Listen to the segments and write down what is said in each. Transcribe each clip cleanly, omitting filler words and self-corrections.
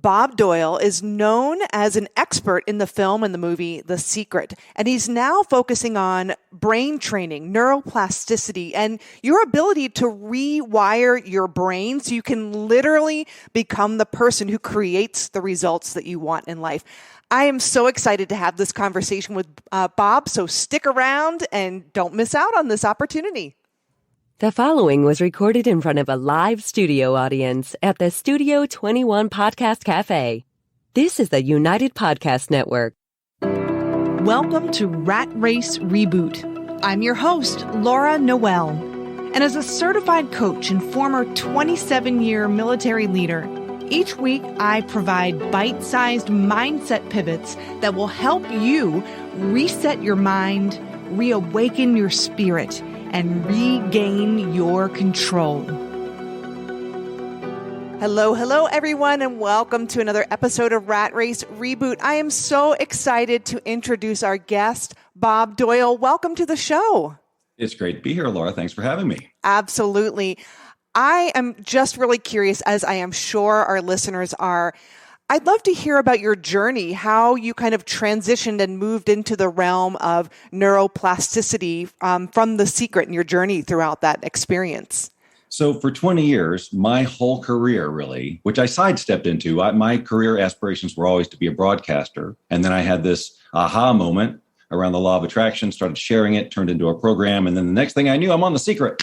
Bob Doyle is known as an expert in the film and the movie The Secret, and he's now focusing on brain training, neuroplasticity, and your ability to rewire your brain so you can literally become the person who creates the results that you want in life. I am so excited to have this conversation with Bob, so stick around and don't miss out on this opportunity. The following was recorded in front of a live studio audience at the Studio 21 Podcast Cafe. This is the United Podcast Network. Welcome to Rat Race Reboot. I'm your host, Laura Noel. And as a certified coach and former 27-year military leader, each week I provide bite-sized mindset pivots that will help you reset your mind, reawaken your spirit, and regain your control. Hello, everyone, and welcome to another episode of Rat Race Reboot. I am so excited to introduce our guest, Bob Doyle. Welcome to the show. It's great to be here, Laura. Thanks for having me. Absolutely. I am just really curious, as I am sure our listeners are. I'd love to hear about your journey, how you kind of transitioned and moved into the realm of neuroplasticity from The Secret and your journey throughout that experience. So for 20 years, my whole career, really, which I sidestepped into, my career aspirations were always to be a broadcaster. And then I had this aha moment around the law of attraction, started sharing it, turned into a program. And then the next thing I knew, I'm on The Secret.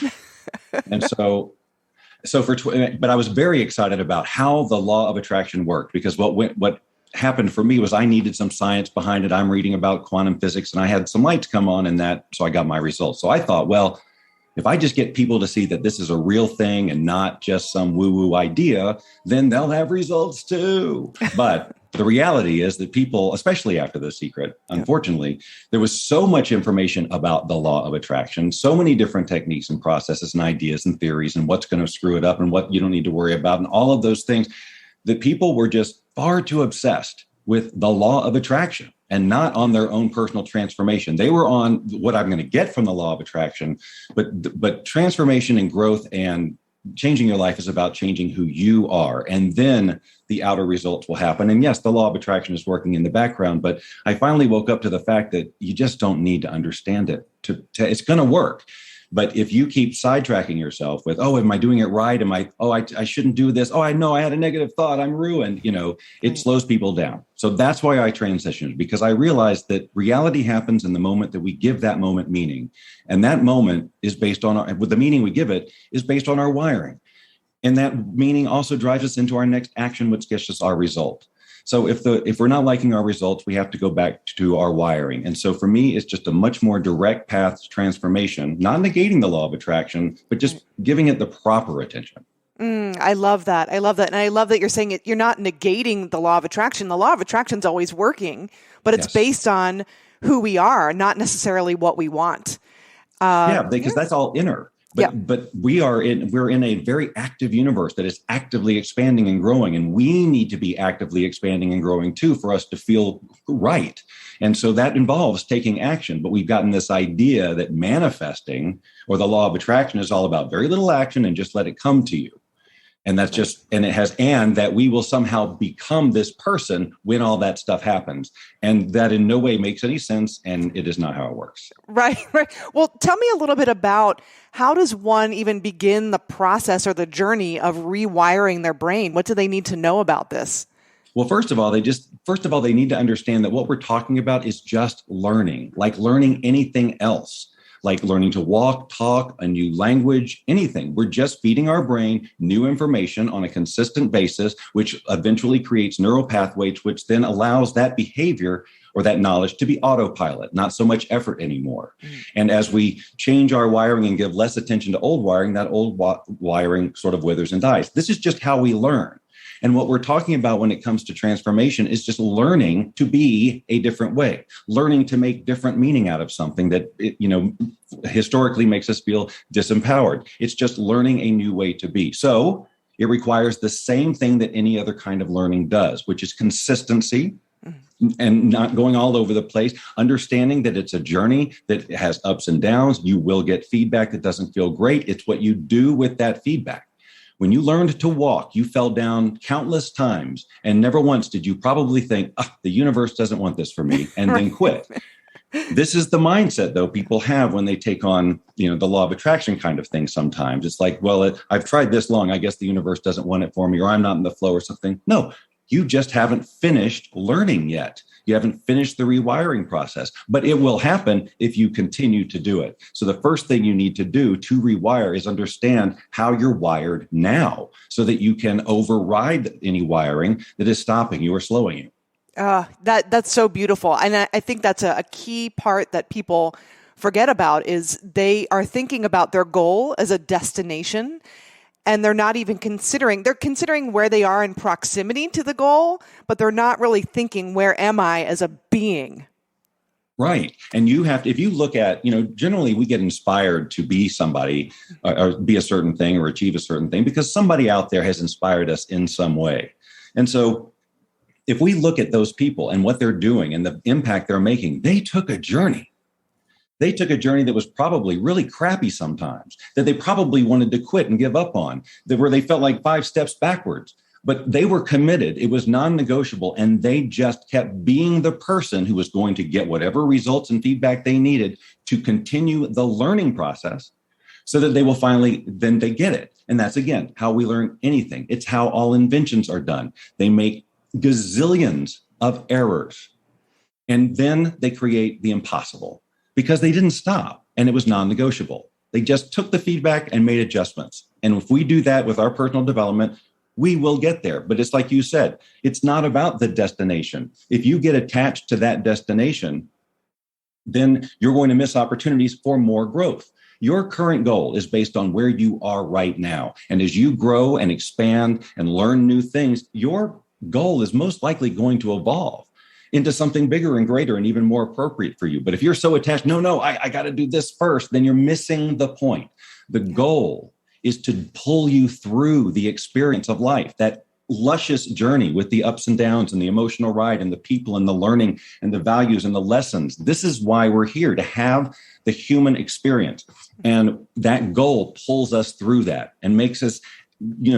And but I was very excited about how the law of attraction worked, because what happened for me was I needed some science behind it. I'm reading about quantum physics and I had some lights come on in that. So I got my results. So I thought, well, if I just get people to see that this is a real thing and not just some woo-woo idea, then they'll have results too. But the reality is that people, especially after The Secret, unfortunately, there was so much information about the law of attraction, so many different techniques and processes and ideas and theories and what's going to screw it up and what you don't need to worry about and all of those things, that people were just far too obsessed with the law of attraction and not on their own personal transformation. They were on what I'm going to get from the law of attraction, but transformation and growth and changing your life is about changing who you are. And then the outer results will happen. And yes, the law of attraction is working in the background, but I finally woke up to the fact that you just don't need to understand it. It's going to work. But if you keep sidetracking yourself with, oh, am I doing it right? I shouldn't do this. Oh, I know I had a negative thought. I'm ruined. It slows people down. So that's why I transitioned, because I realized that reality happens in the moment that we give that moment meaning. And that moment is based on with the meaning we give it is based on our wiring. And that meaning also drives us into our next action, which gets us our result. So if we're not liking our results, we have to go back to our wiring. And so for me, it's just a much more direct path to transformation, not negating the law of attraction, but just giving it the proper attention. I love that. And I love that you're saying it. You're not negating the law of attraction. The law of attraction is always working, but it's based on who we are, not necessarily what we want. Because that's all inner. But we're in a very active universe that is actively expanding and growing, and we need to be actively expanding and growing too for us to feel right. And so that involves taking action. But we've gotten this idea that manifesting or the law of attraction is all about very little action and just let it come to you. And that's and that we will somehow become this person when all that stuff happens. And that in no way makes any sense. And it is not how it works. Right. Well, tell me a little bit about how does one even begin the process or the journey of rewiring their brain? What do they need to know about this? Well, first of all, they need to understand that what we're talking about is just learning, like learning anything else. Like learning to walk, talk, a new language, anything. We're just feeding our brain new information on a consistent basis, which eventually creates neural pathways, which then allows that behavior or that knowledge to be autopilot, not so much effort anymore. And as we change our wiring and give less attention to old wiring, that old wiring sort of withers and dies. This is just how we learn. And what we're talking about when it comes to transformation is just learning to be a different way, learning to make different meaning out of something that, historically makes us feel disempowered. It's just learning a new way to be. So it requires the same thing that any other kind of learning does, which is consistency and not going all over the place, understanding that it's a journey that has ups and downs. You will get feedback that doesn't feel great. It's what you do with that feedback. When you learned to walk, you fell down countless times, and never once did you probably think, the universe doesn't want this for me, and then quit. This is the mindset, though, people have when they take on, the law of attraction kind of thing sometimes. It's like, well, I've tried this long. I guess the universe doesn't want it for me, or I'm not in the flow or something. No, you just haven't finished learning yet. You haven't finished the rewiring process, but it will happen if you continue to do it. So the first thing you need to do to rewire is understand how you're wired now so that you can override any wiring that is stopping you or slowing you. That's so beautiful. And I think that's a key part that people forget about is they are thinking about their goal as a destination. And they're not even they're considering where they are in proximity to the goal, but they're not really thinking, where am I as a being? Right. And you have to, if you look at, generally we get inspired to be somebody or be a certain thing or achieve a certain thing because somebody out there has inspired us in some way. And so if we look at those people and what they're doing and the impact they're making, they took a journey. They took a journey that was probably really crappy sometimes, that they probably wanted to quit and give up on, where they felt like 5 steps backwards. But they were committed. It was non-negotiable. And they just kept being the person who was going to get whatever results and feedback they needed to continue the learning process so that they will finally, then they get it. And that's, again, how we learn anything. It's how all inventions are done. They make gazillions of errors. And then they create the impossible. Because they didn't stop and it was non-negotiable. They just took the feedback and made adjustments. And if we do that with our personal development, we will get there. But it's like you said, it's not about the destination. If you get attached to that destination, then you're going to miss opportunities for more growth. Your current goal is based on where you are right now. And as you grow and expand and learn new things, your goal is most likely going to evolve into something bigger and greater and even more appropriate for you. But if you're so attached, I got to do this first, then you're missing the point. The goal is to pull you through the experience of life, that luscious journey with the ups and downs and the emotional ride and the people and the learning and the values and the lessons. This is why we're here, to have the human experience. And that goal pulls us through that and makes us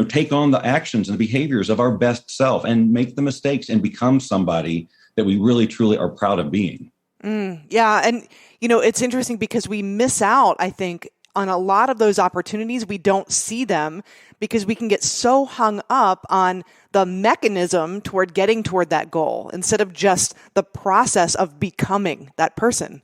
take on the actions and the behaviors of our best self and make the mistakes and become somebody that we really, truly are proud of being. Yeah. And, it's interesting because we miss out, I think, on a lot of those opportunities. We don't see them because we can get so hung up on the mechanism toward getting toward that goal instead of just the process of becoming that person.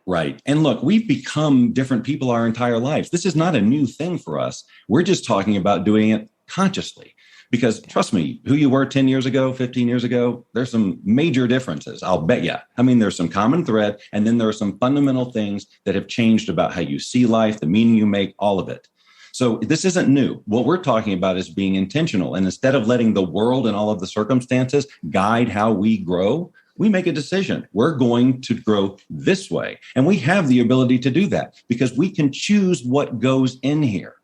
Right. And look, we've become different people our entire lives. This is not a new thing for us. We're just talking about doing it consciously. Because trust me, who you were 10 years ago, 15 years ago, there's some major differences, I'll bet you. I mean, there's some common thread, and then there are some fundamental things that have changed about how you see life, the meaning you make, all of it. So this isn't new. What we're talking about is being intentional. And instead of letting the world and all of the circumstances guide how we grow, we make a decision. We're going to grow this way. And we have the ability to do that because we can choose what goes in here.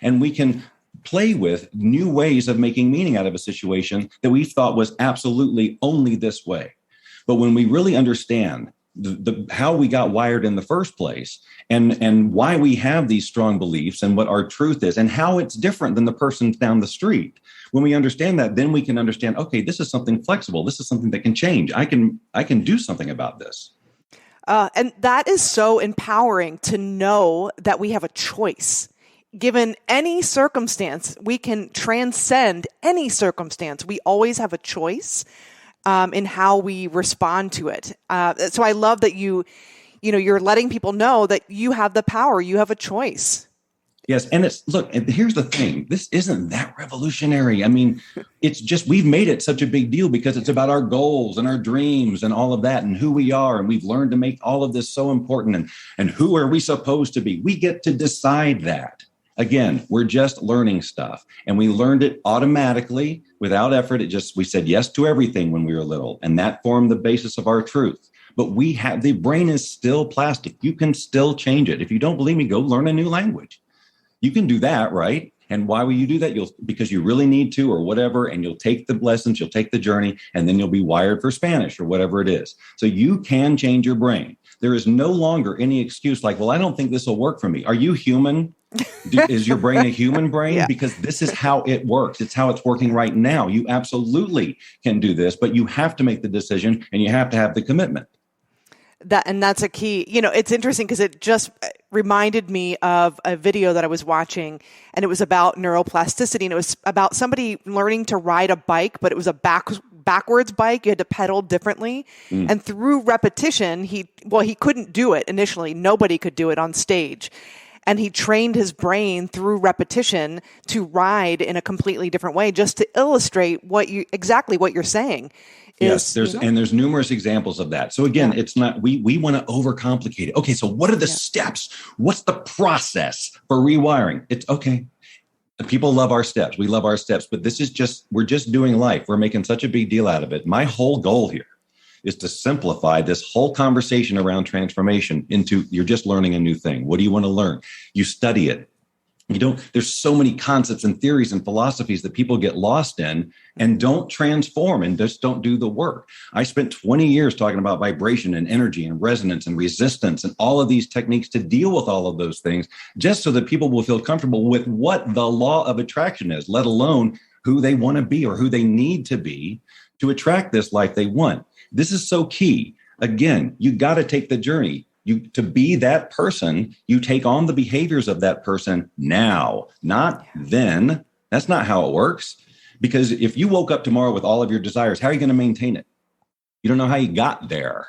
And we can play with new ways of making meaning out of a situation that we thought was absolutely only this way. But when we really understand how we got wired in the first place and why we have these strong beliefs and what our truth is and how it's different than the person down the street, when we understand that, then we can understand, okay, this is something flexible. This is something that can change. I can do something about this. And that is so empowering to know that we have a choice. Given any circumstance, we can transcend any circumstance. We always have a choice in how we respond to it. So I love that you're letting people know that you have the power, you have a choice. Yes. And and here's the thing. This isn't that revolutionary. I mean, it's just, we've made it such a big deal because it's about our goals and our dreams and all of that and who we are. And we've learned to make all of this so important. And who are we supposed to be? We get to decide that. Again, we're just learning stuff, and we learned it automatically without effort. We said yes to everything when we were little, and that formed the basis of our truth. But the brain is still plastic. You can still change it. If you don't believe me, go learn a new language. You can do that, right? And why will you do that? Because you really need to or whatever, and you'll take the lessons, you'll take the journey, and then you'll be wired for Spanish or whatever it is. So you can change your brain. There is no longer any excuse like, well, I don't think this will work for me. Are you human? Is your brain a human brain? Yeah. Because this is how it works. It's how it's working right now. You absolutely can do this, but you have to make the decision and you have to have the commitment. That's a key. It's interesting because it just reminded me of a video that I was watching, and it was about neuroplasticity, and it was about somebody learning to ride a bike, but it was a backwards bike. You had to pedal differently. And through repetition, he couldn't do it initially. Nobody could do it on stage. And he trained his brain through repetition to ride in a completely different way, just to illustrate exactly what you're saying. Yes, there's numerous examples of that. So again, it's not, we want to overcomplicate it. Okay, so what are the steps? What's the process for rewiring? It's okay. People love our steps. We love our steps, but we're just doing life. We're making such a big deal out of it. My whole goal here is to simplify this whole conversation around transformation into you're just learning a new thing. What do you want to learn? You study it. There's so many concepts and theories and philosophies that people get lost in and don't transform and just don't do the work. I spent 20 years talking about vibration and energy and resonance and resistance and all of these techniques to deal with all of those things, just so that people will feel comfortable with what the law of attraction is, let alone who they want to be or who they need to be to attract this life they want. This is so key. Again, you got to take the journey. To be that person, you take on the behaviors of that person now, not then. That's not how it works. Because if you woke up tomorrow with all of your desires, how are you going to maintain it? You don't know how you got there.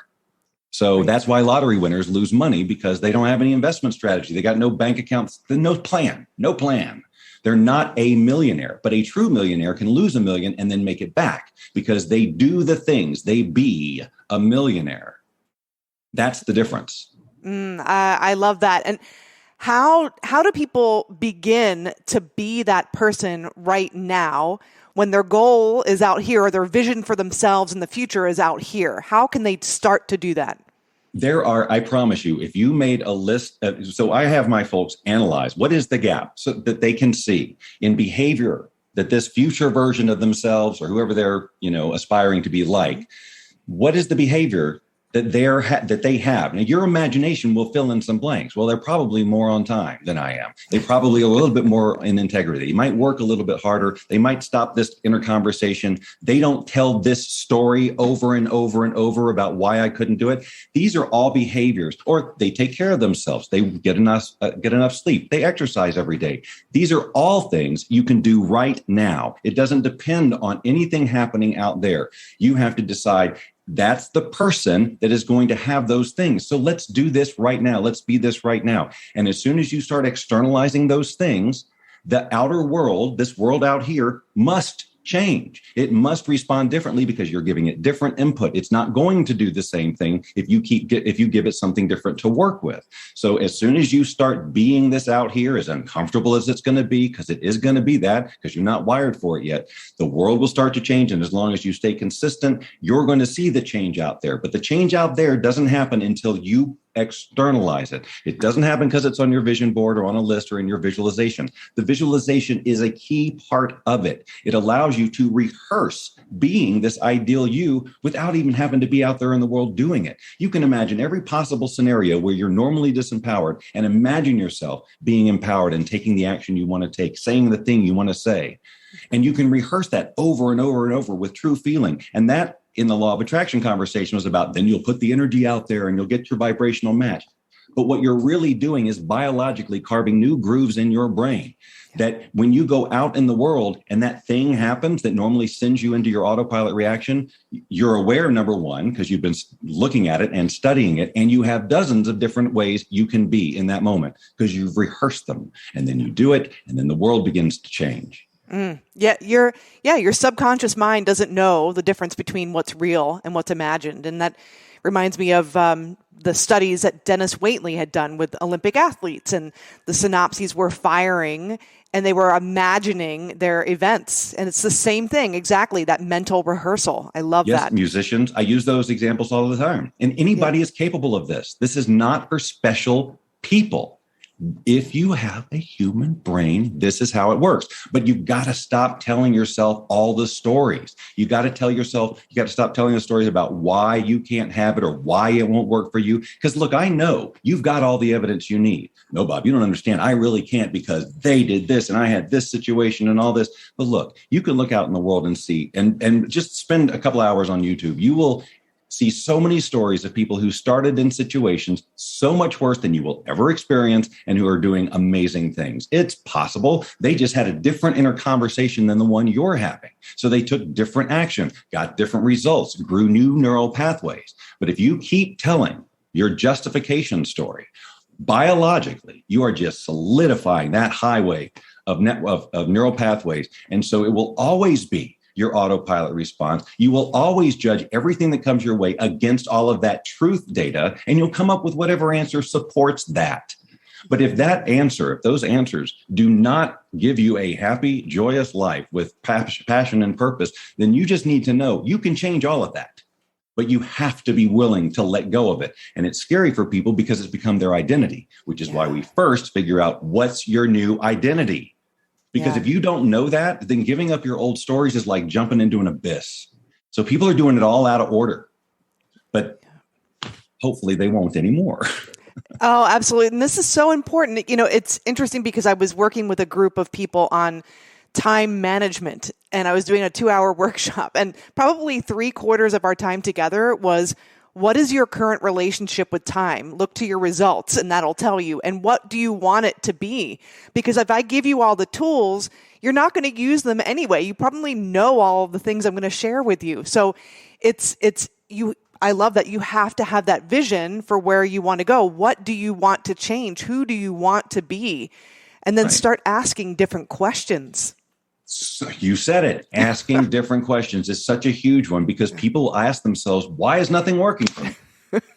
So that's why lottery winners lose money, because they don't have any investment strategy. They got no bank accounts, no plan. They're not a millionaire, but a true millionaire can lose $1 million and then make it back because they do the things. They be a millionaire. That's the difference. I love that. And how do people begin to be that person right now when their goal is out here or their vision for themselves in the future is out here? How can they start to do that? I promise you, if you made a list, so I have my folks analyze what is the gap so that they can see in behavior that this future version of themselves or whoever they're, aspiring to be like, what is the behavior that they have. Now, your imagination will fill in some blanks. Well, they're probably more on time than I am. They probably are a little bit more in integrity. They might work a little bit harder. They might stop this inner conversation. They don't tell this story over and over and over about why I couldn't do it. These are all behaviors. Or they take care of themselves. They get enough sleep. They exercise every day. These are all things you can do right now. It doesn't depend on anything happening out there. You have to decide, that's the person that is going to have those things. So let's do this right now. Let's be this right now. And as soon as you start externalizing those things, the outer world, this world out here, must change. It must respond differently because you're giving it different input. It's not going to do the same thing if you give it something different to work with. So as soon as you start being this out here, as uncomfortable as it's going to be, because it is going to be that, because you're not wired for it yet, the world will start to change. And as long as you stay consistent, you're going to see the change out there. But the change out there doesn't happen until you externalize it. It doesn't happen because it's on your vision board or on a list or in your visualization. The visualization is a key part of it. It allows you to rehearse being this ideal you without even having to be out there in the world doing it. You can imagine every possible scenario where you're normally disempowered and imagine yourself being empowered and taking the action you want to take, saying the thing you want to say. And you can rehearse that over and over and over with true feeling. And that, in the law of attraction conversation, was about then you'll put the energy out there and you'll get your vibrational match. But what you're really doing is biologically carving new grooves in your brain that when you go out in the world and that thing happens that normally sends you into your autopilot reaction, you're aware, number one, because you've been looking at it and studying it, and you have dozens of different ways you can be in that moment because you've rehearsed them. And then you do it, and then the world begins to change. Your subconscious mind doesn't know the difference between what's real and what's imagined. And that reminds me of the studies that Dennis Waitley had done with Olympic athletes, and the synapses were firing and they were imagining their events. And it's the same thing, exactly, that mental rehearsal. I love that. Musicians, I use those examples all the time. And anybody is capable of this. This is not for special people. If you have a human brain, this is how it works. But you've got to stop telling yourself all the stories. You got to stop telling the stories about why you can't have it or why it won't work for you. Because look, I know you've got all the evidence you need. No, Bob, you don't understand. I really can't because they did this and I had this situation and all this. But look, you can look out in the world and see, and just spend a couple hours on YouTube. You will see so many stories of people who started in situations so much worse than you will ever experience and who are doing amazing things. It's possible they just had a different inner conversation than the one you're having. So they took different action, got different results, grew new neural pathways. But if you keep telling your justification story, biologically, you are just solidifying that highway of neural pathways. And so it will always be your autopilot response. You will always judge everything that comes your way against all of that truth data, and you'll come up with whatever answer supports that. But if those answers do not give you a happy, joyous life with passion and purpose, then you just need to know you can change all of that. But you have to be willing to let go of it. And it's scary for people because it's become their identity, which is why we first figure out what's your new identity. Because if you don't know that, then giving up your old stories is like jumping into an abyss. So people are doing it all out of order, but hopefully they won't anymore. Oh, absolutely. And this is so important. You know, it's interesting because I was working with a group of people on time management, and I was doing a 2-hour workshop, and probably 3/4 of our time together was, what is your current relationship with time? Look to your results and that'll tell you. And what do you want it to be? Because if I give you all the tools, you're not going to use them anyway. You probably know all the things I'm going to share with you. So I love that you have to have that vision for where you want to go. What do you want to change? Who do you want to be? And then start asking different questions. So you said it. Asking different questions is such a huge one because people ask themselves, why is nothing working for me?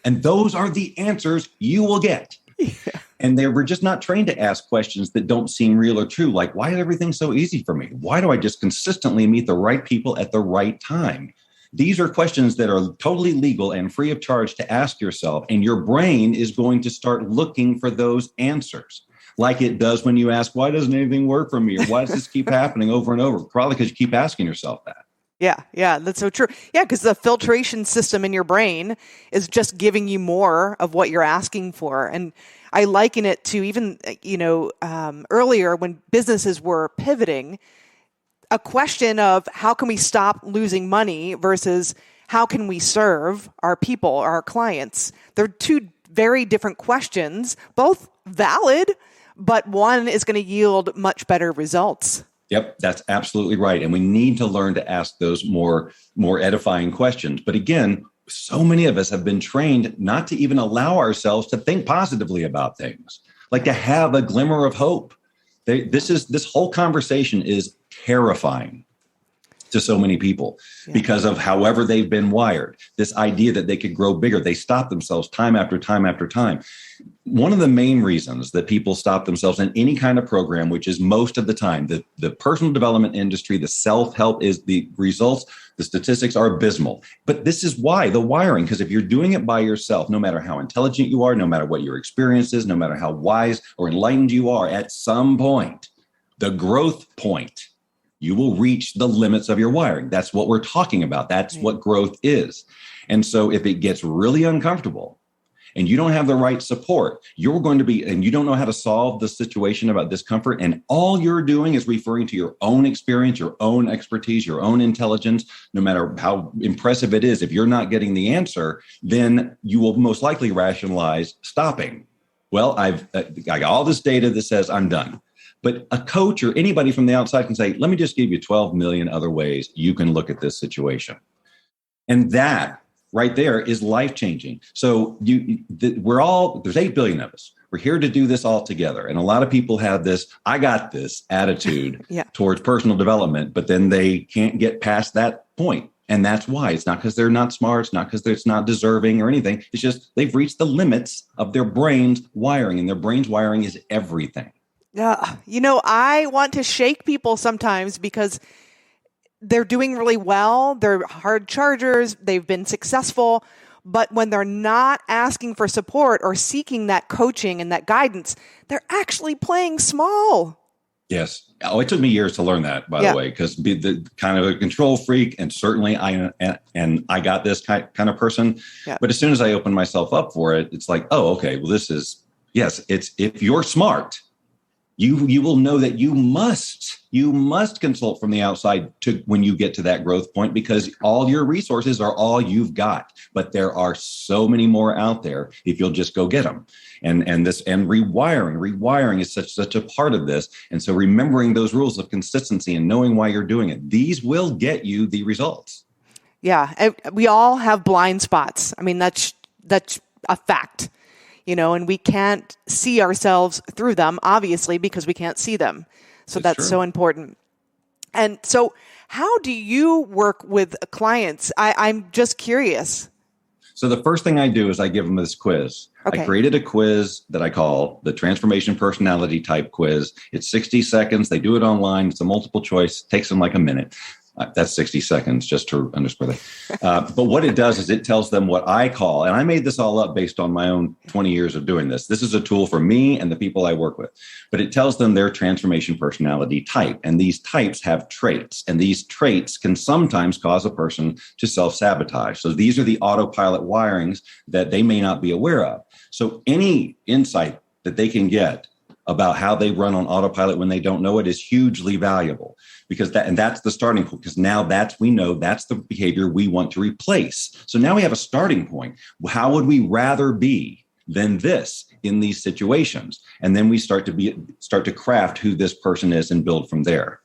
And those are the answers you will get. And we're just not trained to ask questions that don't seem real or true. Like, why is everything so easy for me? Why do I just consistently meet the right people at the right time? These are questions that are totally legal and free of charge to ask yourself. And your brain is going to start looking for those answers. Like it does when you ask, why doesn't anything work for me? Or why does this keep happening over and over? Probably because you keep asking yourself that. Yeah, that's so true. Yeah, because the filtration system in your brain is just giving you more of what you're asking for. And I liken it to even, earlier when businesses were pivoting, a question of how can we stop losing money versus how can we serve our people, our clients? They're two very different questions, both valid, but one is going to yield much better results. Yep, that's absolutely right. And we need to learn to ask those more edifying questions. But again, so many of us have been trained not to even allow ourselves to think positively about things, like to have a glimmer of hope. This whole conversation is terrifying to so many people because of however they've been wired. This idea that they could grow bigger, they stop themselves time after time after time. One of the main reasons that people stop themselves in any kind of program, which is most of the time, the personal development industry, the self-help, is the results, the statistics are abysmal. But this is why, the wiring, because if you're doing it by yourself, no matter how intelligent you are, no matter what your experience is, no matter how wise or enlightened you are, at some point, the growth point, you will reach the limits of your wiring. That's what we're talking about. That's what growth is. And so if it gets really uncomfortable and you don't have the right support, you're going to be, and you don't know how to solve the situation about discomfort, and all you're doing is referring to your own experience, your own expertise, your own intelligence, no matter how impressive it is. If you're not getting the answer, then you will most likely rationalize stopping. Well, I got all this data that says I'm done. But a coach or anybody from the outside can say, let me just give you 12 million other ways you can look at this situation. And that right there is life-changing. So there's 8 billion of us. We're here to do this all together. And a lot of people have this, I got this attitude towards personal development, but then they can't get past that point. And that's why. It's not because they're not smart. It's not because it's not deserving or anything. It's just they've reached the limits of their brain's wiring, and their brain's wiring is everything. I want to shake people sometimes because they're doing really well. They're hard chargers. They've been successful, But when they're not asking for support or seeking that coaching and that guidance, they're actually playing small. Yes. Oh, it took me years to learn that, by the way, because the kind of a control freak, and certainly I got this kind of person. Yeah. But as soon as I opened myself up for it, it's like, oh, okay, well, this is, yes, it's, if you're smart, you will know that you must consult from the outside to when you get to that growth point, because all your resources are all you've got. But there are so many more out there if you'll just go get them. And rewiring is such a part of this. And so remembering those rules of consistency and knowing why you're doing it, these will get you the results. Yeah, we all have blind spots. I mean, that's a fact. And we can't see ourselves through them, obviously, because we can't see them. So that's so important. And so how do you work with clients? I'm just curious. So the first thing I do is I give them this quiz. Okay. I created a quiz that I call the Transformation Personality Type Quiz. It's 60 seconds. They do it online. It's a multiple choice. It takes them like a minute. That's 60 seconds, just to underscore that. But what it does is it tells them what I call, and I made this all up based on my own 20 years of doing this. This is a tool for me and the people I work with. But it tells them their transformation personality type. And these types have traits. And these traits can sometimes cause a person to self-sabotage. So these are the autopilot wirings that they may not be aware of. So any insight that they can get about how they run on autopilot when they don't know it is hugely valuable, because that's the starting point, because now we know that's the behavior we want to replace. So now we have a starting point. How would we rather be than this in these situations? And then we start to craft who this person is and build from there.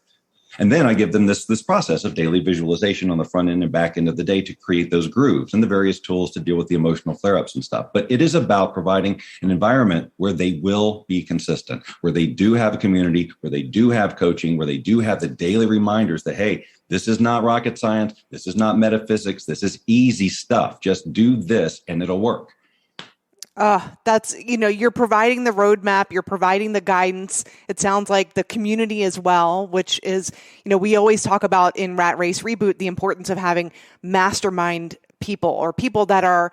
And then I give them this process of daily visualization on the front end and back end of the day to create those grooves and the various tools to deal with the emotional flare-ups and stuff. But it is about providing an environment where they will be consistent, where they do have a community, where they do have coaching, where they do have the daily reminders that, hey, this is not rocket science. This is not metaphysics. This is easy stuff. Just do this and it'll work. That's, you're providing the roadmap, you're providing the guidance. It sounds like the community as well, which is, we always talk about in Rat Race Reboot, the importance of having mastermind people, or people that are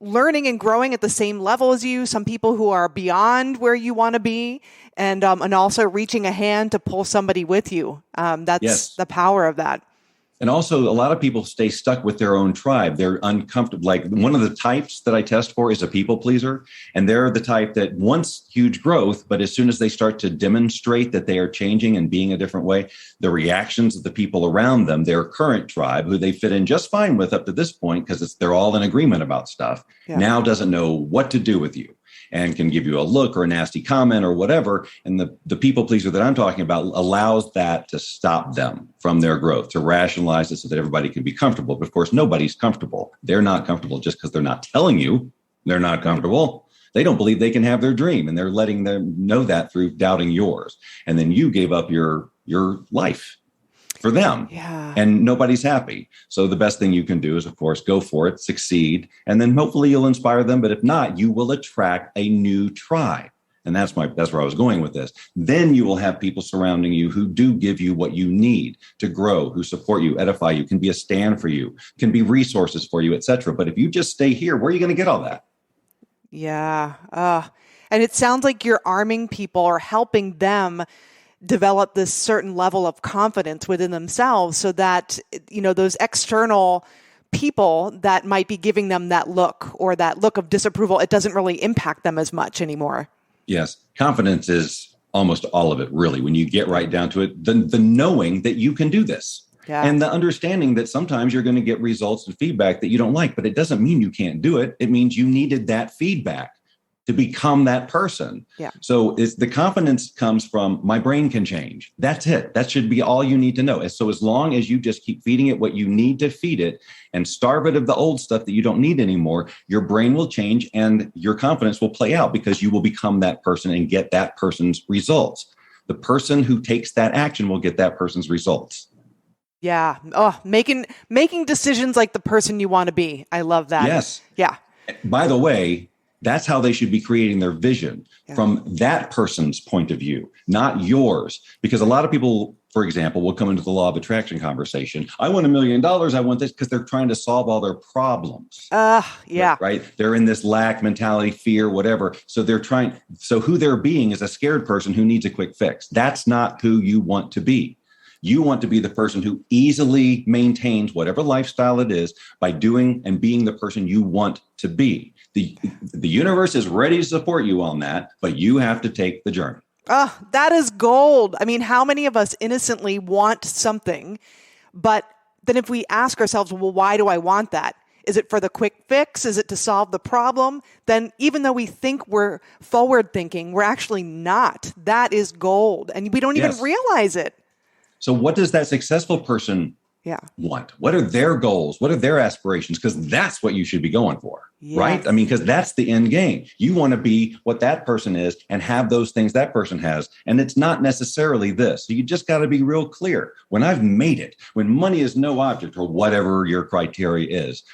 learning and growing at the same level as you, some people who are beyond where you want to be, and also reaching a hand to pull somebody with you. That's the power of that. And also, a lot of people stay stuck with their own tribe. They're uncomfortable. Like, one of the types that I test for is a people pleaser. And they're the type that wants huge growth, but as soon as they start to demonstrate that they are changing and being a different way, the reactions of the people around them, their current tribe, who they fit in just fine with up to this point, because they're all in agreement about stuff, now doesn't know what to do with you, and can give you a look or a nasty comment or whatever. And the people pleaser that I'm talking about allows that to stop them from their growth, to rationalize it so that everybody can be comfortable. But of course, nobody's comfortable. They're not comfortable just because they're not telling you they're not comfortable. They don't believe they can have their dream, and they're letting them know that through doubting yours. And then you gave up your life for them. Yeah. And nobody's happy. So the best thing you can do is, of course, go for it, succeed, and then hopefully you'll inspire them. But if not, you will attract a new tribe. And that's where I was going with this. Then you will have people surrounding you who do give you what you need to grow, who support you, edify you, can be a stand for you, can be resources for you, etc. But if you just stay here, where are you going to get all that? Yeah. And it sounds like you're arming people or helping them develop this certain level of confidence within themselves, so that, those external people that might be giving them that look or that look of disapproval, it doesn't really impact them as much anymore. Yes. Confidence is almost all of it, really, when you get right down to it. The knowing that you can do this. Yeah. And the understanding that sometimes you're going to get results and feedback that you don't like, but it doesn't mean you can't do it. It means you needed that feedback to become that person. Yeah. So the confidence comes from, my brain can change. That's it. That should be all you need to know. So as long as you just keep feeding it what you need to feed it and starve it of the old stuff that you don't need anymore, your brain will change and your confidence will play out, because you will become that person and get that person's results. The person who takes that action will get that person's results. Yeah. Oh, making decisions like the person you want to be. I love that. Yes. Yeah. By the way, that's how they should be creating their vision, from that person's point of view, not yours. Because a lot of people for example, will come into the law of attraction conversation. I want $1 million. I want this, because they're trying to solve all their problems. Yeah. Right. They're in this lack mentality, fear, whatever. So who they're being is a scared person who needs a quick fix. That's not who you want to be. You want to be the person who easily maintains whatever lifestyle it is by doing and being the person you want to be. The universe is ready to support you on that, but you have to take the journey. That is gold. I mean, how many of us innocently want something, but then if we ask ourselves, well, why do I want that? Is it for the quick fix? Is it to solve the problem? Then even though we think we're forward thinking, we're actually not. That is gold. And we don't even realize it. So what does that successful person want? What are their goals? What are their aspirations? Because that's what you should be going for, right? I mean, because that's the end game. You want to be what that person is and have those things that person has. And it's not necessarily this. So you just got to be real clear. When I've made it, when money is no object or whatever your criteria is,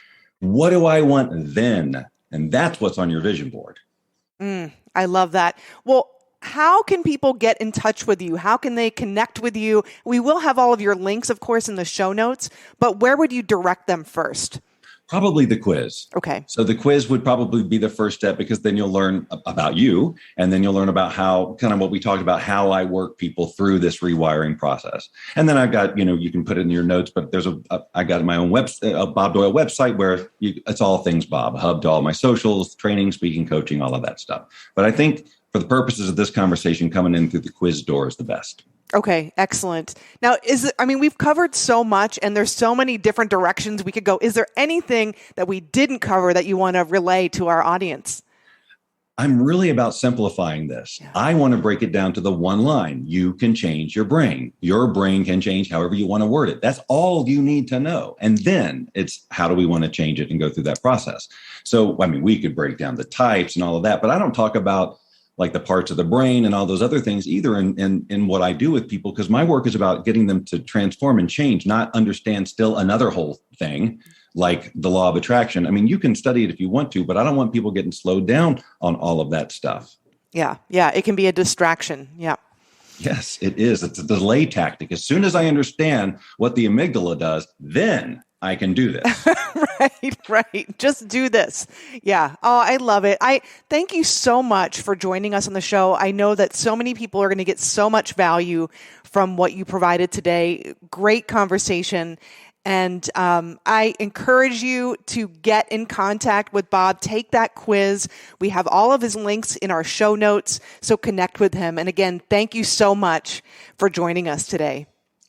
what do I want then? And that's what's on your vision board. I love that. Well, how can people get in touch with you? How can they connect with you? We will have all of your links, of course, in the show notes, but where would you direct them first? Probably the quiz. Okay. So the quiz would probably be the first step, because then you'll learn about you, and then you'll learn about how, kind of what we talked about, how I work people through this rewiring process. And then I've got, you can put it in your notes, but there's I got my own a Bob Doyle website where it's all things Bob, hub to all my socials, training, speaking, coaching, all of that stuff. But I think for the purposes of this conversation, coming in through the quiz door is the best. Okay, excellent. Now, we've covered so much, and there's so many different directions we could go. Is there anything that we didn't cover that you want to relay to our audience? I'm really about simplifying this. Yeah. I want to break it down to the one line. You can change your brain. Your brain can change however you want to word it. That's all you need to know. And then it's how do we want to change it and go through that process? So, we could break down the types and all of that, but I don't talk about like the parts of the brain and all those other things either in what I do with people, because my work is about getting them to transform and change, not understand still another whole thing like the law of attraction. You can study it if you want to, but I don't want people getting slowed down on all of that stuff. Yeah. It can be a distraction. Yeah. Yes, it is. It's a delay tactic. As soon as I understand what the amygdala does, then I can do this. Right. Just do this. Yeah. Oh, I love it. I thank you so much for joining us on the show. I know that so many people are going to get so much value from what you provided today. Great conversation. And I encourage you to get in contact with Bob. Take that quiz. We have all of his links in our show notes, so connect with him. And again, thank you so much for joining us today.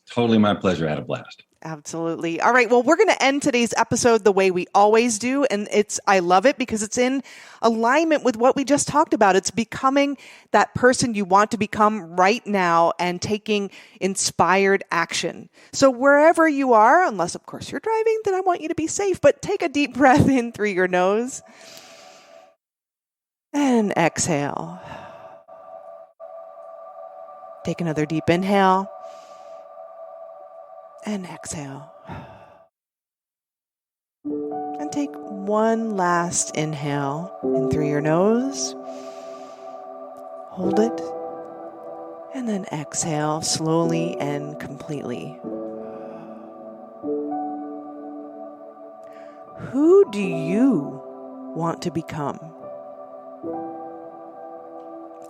Totally my pleasure. I had a blast. Absolutely. All right. Well, we're going to end today's episode the way we always do. And I love it because it's in alignment with what we just talked about. It's becoming that person you want to become right now and taking inspired action. So wherever you are, unless of course you're driving, then I want you to be safe, but take a deep breath in through your nose and exhale. Take another deep inhale. And exhale. And take one last inhale in through your nose. Hold it. And then exhale slowly and completely. Who do you want to become?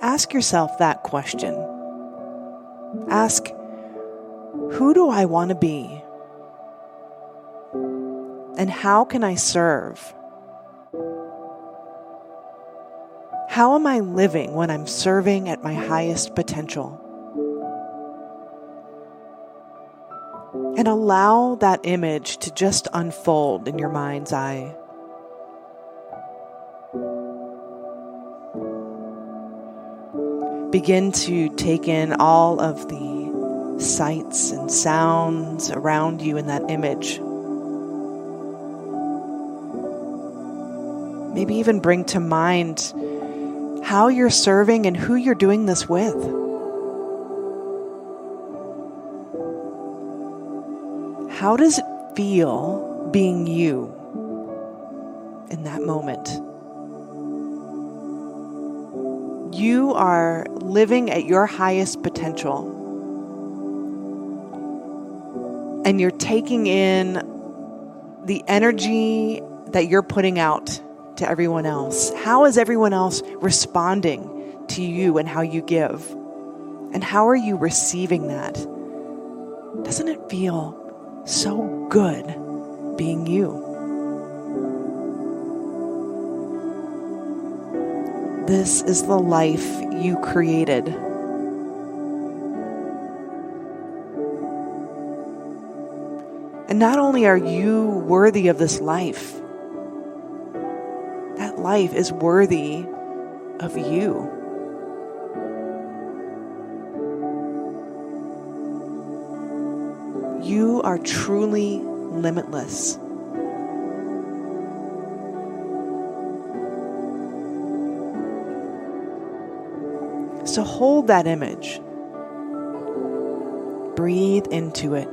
Ask yourself that question. Ask, who do I want to be? And how can I serve? How am I living when I'm serving at my highest potential? And allow that image to just unfold in your mind's eye. Begin to take in all of the sights and sounds around you in that image. Maybe even bring to mind how you're serving and who you're doing this with. How does it feel being you in that moment? You are living at your highest potential. and you're taking in the energy that you're putting out to everyone else. How is everyone else responding to you and how you give? And how are you receiving that? Doesn't it feel so good being you? This is the life you created. And not only are you worthy of this life, that life is worthy of you. You are truly limitless. So hold that image. Breathe into it.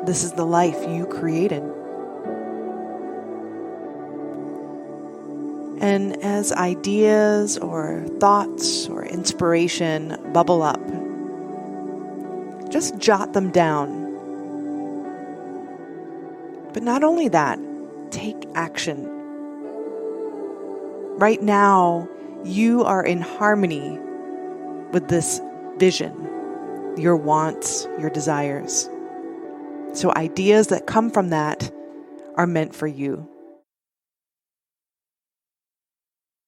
This is the life you created. And as ideas or thoughts or inspiration bubble up, just jot them down. But not only that, take action. Right now, you are in harmony with this vision, your wants, your desires. So ideas that come from that are meant for you.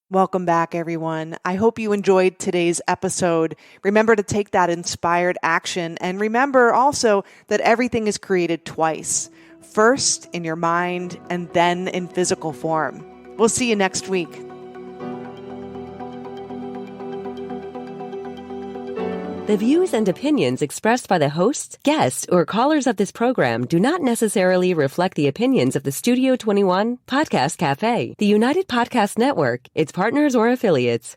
Welcome back, everyone. I hope you enjoyed today's episode. Remember to take that inspired action, and remember also that everything is created twice. First in your mind and then in physical form. We'll see you next week. The views and opinions expressed by the hosts, guests, or callers of this program do not necessarily reflect the opinions of the Studio 21 Podcast Cafe, the United Podcast Network, its partners, or affiliates.